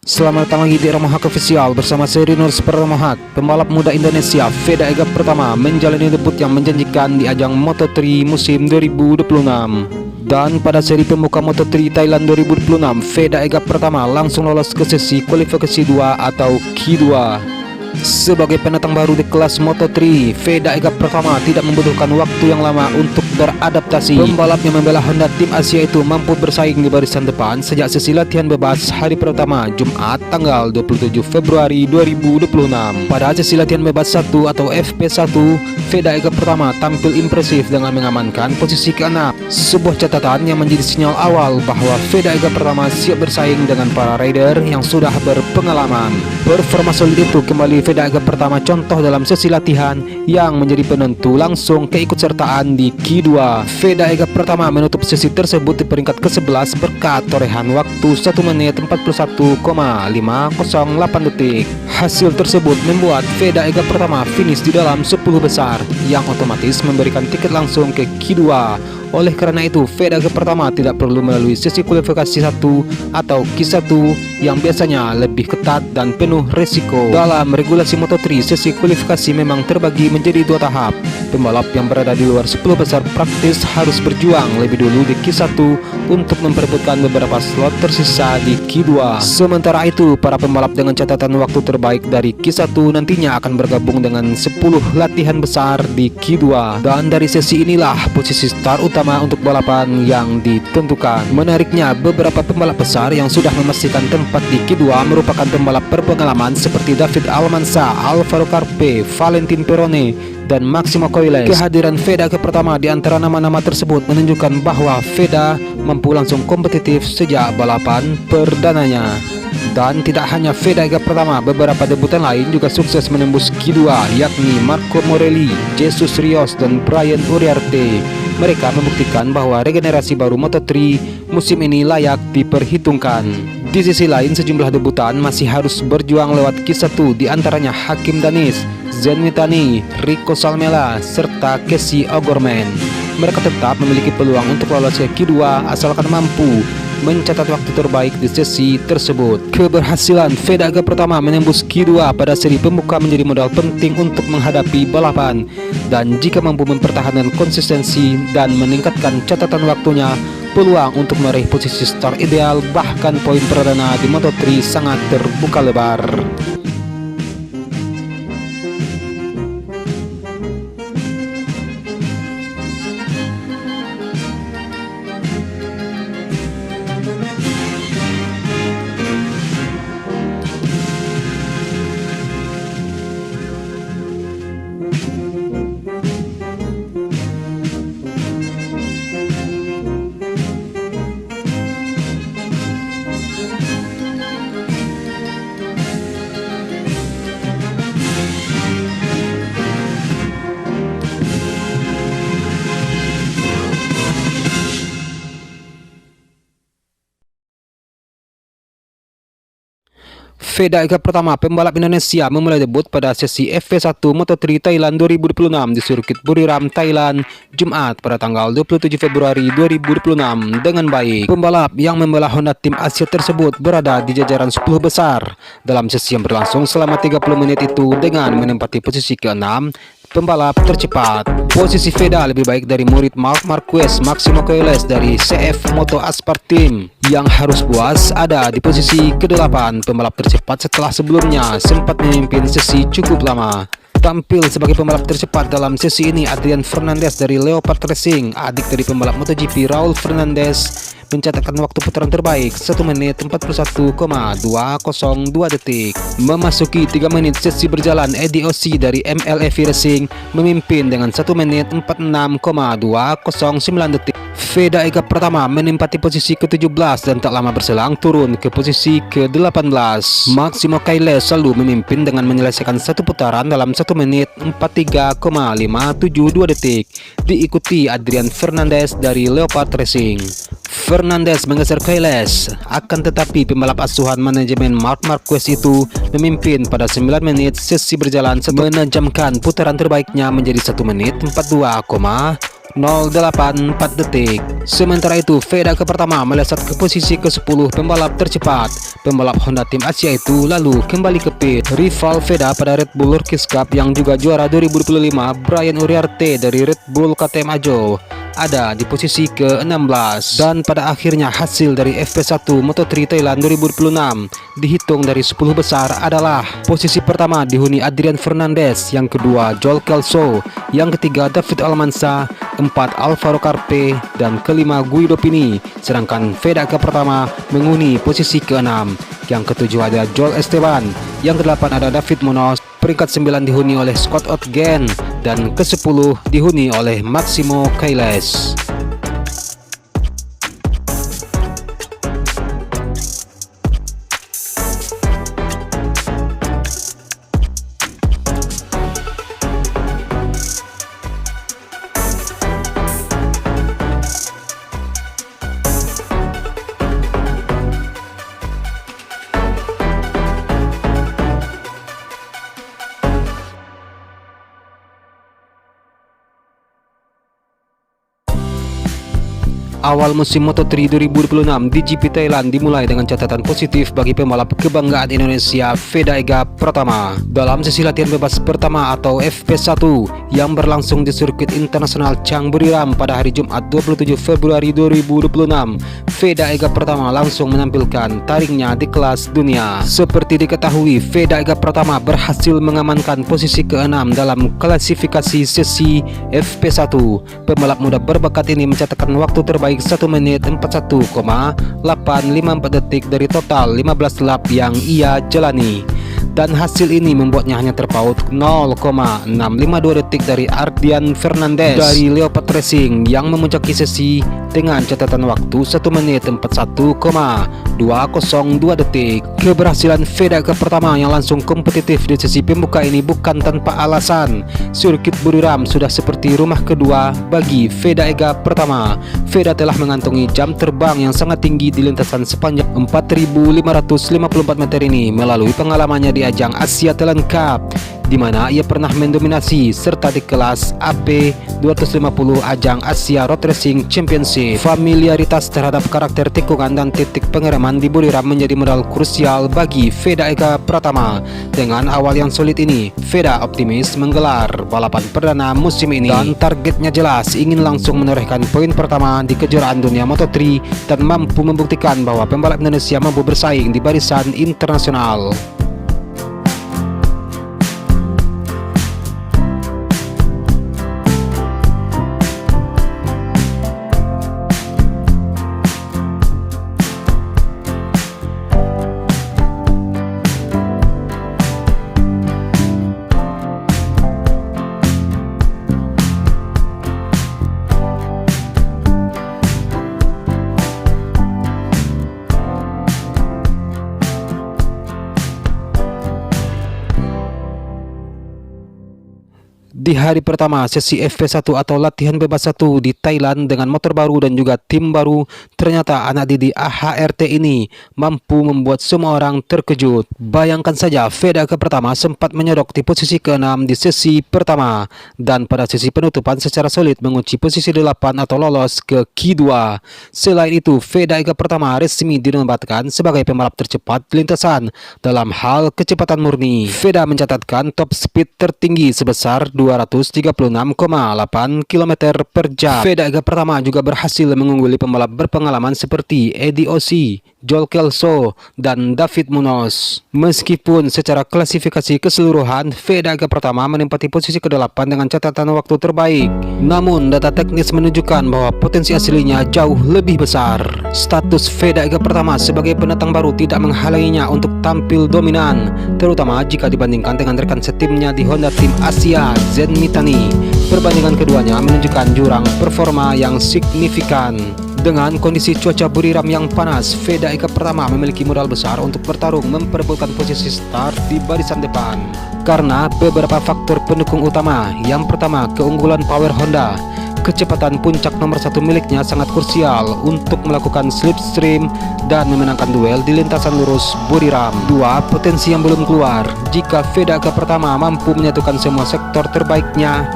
Selamat datang lagi di Romohak Official bersama saya Rinur Super Romohak. Pembalap muda Indonesia Veda Ega Pratama menjalani debut yang menjanjikan di ajang Moto3 musim 2026. Dan pada seri pembuka Moto3 Thailand 2026, Veda Ega Pratama langsung lolos ke sesi kualifikasi 2 atau Q2. Sebagai pendatang baru di kelas Moto3, Veda Ega Pratama tidak membutuhkan waktu yang lama untuk beradaptasi. Pembalap yang membela Honda Tim Asia itu mampu bersaing di barisan depan sejak sesi latihan bebas hari pertama Jumat tanggal 27 Februari 2026. Pada sesi latihan bebas 1 atau FP1, Veda Ega Pratama tampil impresif dengan mengamankan posisi ke-6. Sebuah catatan yang menjadi sinyal awal bahwa Veda Ega Pratama siap bersaing dengan para rider yang sudah berpengalaman. Performa solid itu kembali Veda Ega Pratama contoh dalam sesi latihan yang menjadi penentu langsung keikutsertaan di Q2. Veda Ega Pratama menutup sesi tersebut di peringkat ke-11 berkat torehan waktu 1 menit 41,508 detik. Hasil tersebut membuat Veda Ega Pratama finish di dalam 10 besar yang otomatis memberikan tiket langsung ke Q2. Oleh karena itu, Veda Ega Pratama tidak perlu melalui sesi kualifikasi 1 atau Q1 yang biasanya lebih ketat dan penuh resiko. Dalam regulasi Moto3, sesi kualifikasi memang terbagi menjadi 2 tahap. Pembalap yang berada di luar 10 besar praktis harus berjuang lebih dulu di Q1 untuk memperebutkan beberapa slot tersisa di Q2. Sementara itu, para pembalap dengan catatan waktu terbaik dari Q1 nantinya akan bergabung dengan 10 latihan besar di Q2. Dan dari sesi inilah posisi start utama untuk balapan yang ditentukan. Menariknya, beberapa pembalap besar yang sudah memastikan tempat di Q2 merupakan pembalap berpengalaman seperti David Almansa, Alvaro Carpe, Valentin Perone, dan Maximo Coiles. Kehadiran Veda Ega Pratama di antara nama-nama tersebut menunjukkan bahwa Veda mampu langsung kompetitif sejak balapan perdananya. Dan tidak hanya Veda Ega Pratama, beberapa debutan lain juga sukses menembus Q2, yakni Marco Morelli, Jesus Rios, dan Brian Uriarte. Mereka membuktikan bahwa regenerasi baru Moto3 musim ini layak diperhitungkan. Di sisi lain, sejumlah debutan masih harus berjuang lewat Q1, di antaranya Hakim Danis, Zen Mitani, Rico Salmela, serta Casey O'Gorman. Mereka tetap memiliki peluang untuk lolos ke Q2 asalkan mampu mencatat waktu terbaik di sesi tersebut. Keberhasilan Veda Ega Pratama menembus Q2 pada seri pembuka menjadi modal penting untuk menghadapi balapan. Dan jika mampu mempertahankan konsistensi dan meningkatkan catatan waktunya, peluang untuk meraih posisi start ideal bahkan poin perdana di Moto3 sangat terbuka lebar. Veda Ega Pratama, pembalap Indonesia, memulai debut pada sesi FP1 Moto3 Thailand 2026 di sirkuit Buriram, Thailand, Jumat pada tanggal 27 Februari 2026 dengan baik. Pembalap yang membela Honda Tim Asia tersebut berada di jajaran 10 besar dalam sesi yang berlangsung selama 30 menit itu dengan menempati posisi ke-6 pembalap tercepat. Posisi Veda lebih baik dari murid Marc Marquez, Maximo Coiles dari CF Moto Aspart Team yang harus puas ada di posisi ke-8 pembalap tercepat setelah sebelumnya sempat memimpin sesi cukup lama. Tampil sebagai pembalap tercepat dalam sesi ini Adrian Fernandez dari Leopard Racing, adik dari pembalap MotoGP Raul Fernandez, mencatatkan waktu putaran terbaik 1 menit 41,202 detik. Memasuki 3 menit sesi berjalan, Eddie Ossie dari MLF Racing memimpin dengan 1 menit 46,209 detik. Veda Ega Pratama menempati posisi ke-17 dan tak lama berselang turun ke posisi ke-18. Maximo Coiles selalu memimpin dengan menyelesaikan satu putaran dalam 1 menit 43,572 detik, diikuti Adrian Fernandez dari Leopard Racing. Fernandez menggeser Coiles, akan tetapi pembalap asuhan manajemen Marc Marquez itu memimpin pada 9 menit sesi berjalan menajamkan putaran terbaiknya menjadi 1 menit 42,0 084 detik. Sementara itu, Veda ke pertama melesat ke posisi ke-10 pembalap tercepat. Pembalap Honda tim Asia itu lalu kembali ke pit. Rival Veda pada Red Bull Rookies Cup yang juga juara 2025, Brian Uriarte dari Red Bull KTM Ajo, ada di posisi ke-16. Dan pada akhirnya hasil dari FP1 Moto3 Thailand 2026 dihitung dari 10 besar adalah: posisi pertama dihuni Adrian Fernandez, yang kedua Joel Kelso, yang ketiga David Almanza, keempat Alvaro Carpe, dan kelima Guido Pini. Sedangkan Veda ke pertama menghuni posisi ke-6. Yang ketujuh ada Joel Esteban, yang ke-8 ada David Munoz, peringkat 9 dihuni oleh Scott Otgen, dan ke-10 dihuni oleh Maximo Kailes. Awal musim Moto3 2026 di GP Thailand dimulai dengan catatan positif bagi pembalap kebanggaan Indonesia Veda Ega Pratama. Dalam sesi latihan bebas pertama atau FP1 yang berlangsung di sirkuit internasional Chang Buriram pada hari Jumat 27 Februari 2026, Veda Ega Pratama langsung menampilkan taringnya di kelas dunia. Seperti diketahui, Veda Ega Pratama berhasil mengamankan posisi ke-6 dalam klasifikasi sesi FP1. Pembalap muda berbakat ini mencatatkan waktu terbaik 1 menit 41,854 detik dari total 15 lap yang ia jalani. Dan hasil ini membuatnya hanya terpaut 0,652 detik dari Adrian Fernandez dari Leopard Racing yang memuncaki sesi dengan catatan waktu 1 menit 41,202 detik. Keberhasilan Veda ke pertama yang langsung kompetitif di sesi pembuka ini bukan tanpa alasan. Sirkuit Buriram sudah seperti rumah kedua bagi Veda Ega Pratama. Veda telah mengantongi jam terbang yang sangat tinggi di lintasan sepanjang 4.554 meter ini melalui pengalamannya di ajang Asia Talent Cup, di mana ia pernah mendominasi, serta di kelas AP 250 ajang Asia Road Racing Championship. Familiaritas terhadap karakter tikungan dan titik pengereman di Buriram menjadi modal krusial bagi Veda Ega Pratama. Dengan awal yang solid ini, Veda optimis menggelar balapan perdana musim ini dan targetnya jelas, ingin langsung menorehkan poin pertama di kejuaraan dunia Moto3 dan mampu membuktikan bahwa pembalap Indonesia mampu bersaing di barisan internasional. Di hari pertama sesi FP1 atau latihan bebas 1 di Thailand dengan motor baru dan juga tim baru, ternyata anak Didi AHRT ini mampu membuat semua orang terkejut. Bayangkan saja, Veda ke pertama sempat menyodok di posisi ke-6 di sesi pertama, dan pada sesi penutupan secara solid mengunci posisi 8 atau lolos ke Q2. Selain itu, Veda ke pertama resmi dinobatkan sebagai pembalap tercepat lintasan dalam hal kecepatan murni. Veda mencatatkan top speed tertinggi sebesar 236,8 km per jam. Veda Ega Pratama juga berhasil mengungguli pembalap berpengalaman seperti Eddie Osi, Joel Kelso, dan David Munoz. Meskipun secara klasifikasi keseluruhan Veda Ega Pratama menempati posisi ke-8 dengan catatan waktu terbaik, namun data teknis menunjukkan bahwa potensi aslinya jauh lebih besar. Status Veda Ega Pratama sebagai pendatang baru tidak menghalanginya untuk tampil dominan, terutama jika dibandingkan dengan rekan setimnya di Honda Tim Asia, Zen Mitani. Perbandingan keduanya menunjukkan jurang performa yang signifikan. Dengan kondisi cuaca Buriram yang panas, Veda Ega Pratama memiliki modal besar untuk bertarung memperebutkan posisi start di barisan depan karena beberapa faktor pendukung utama. Yang pertama, keunggulan power Honda. Kecepatan puncak nomor 1 miliknya sangat krusial untuk melakukan slipstream dan memenangkan duel di lintasan lurus Buriram. 2. Potensi yang belum keluar. Jika Veda Ega Pratama mampu menyatukan semua sektor terbaiknya,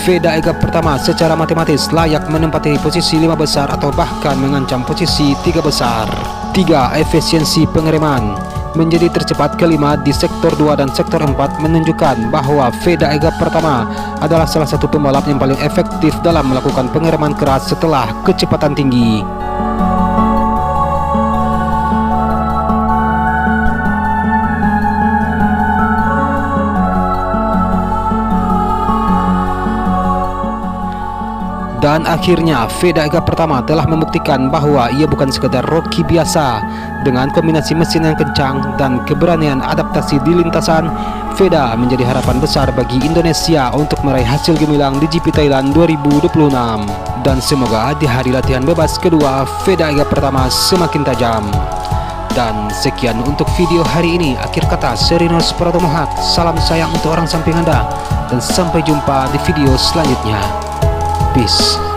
Veda Ega pertama secara matematis layak menempati posisi 5 besar atau bahkan mengancam posisi 3 besar. 3. Efisiensi pengereman menjadi tercepat kelima di sektor 2 dan sektor 4 menunjukkan bahwa Veda Ega pertama adalah salah satu pembalap yang paling efektif dalam melakukan pengereman keras setelah kecepatan tinggi. Dan akhirnya Veda Ega pertama telah membuktikan bahwa ia bukan sekedar rocky biasa. Dengan kombinasi mesin yang kencang dan keberanian adaptasi di lintasan, Veda menjadi harapan besar bagi Indonesia untuk meraih hasil gemilang di GP Thailand 2026. Dan semoga di hari latihan bebas kedua, Veda Ega pertama semakin tajam. Dan sekian untuk video hari ini. Akhir kata, Serinos Pratomohak. Salam sayang untuk orang samping Anda. Dan sampai jumpa di video selanjutnya. Peace.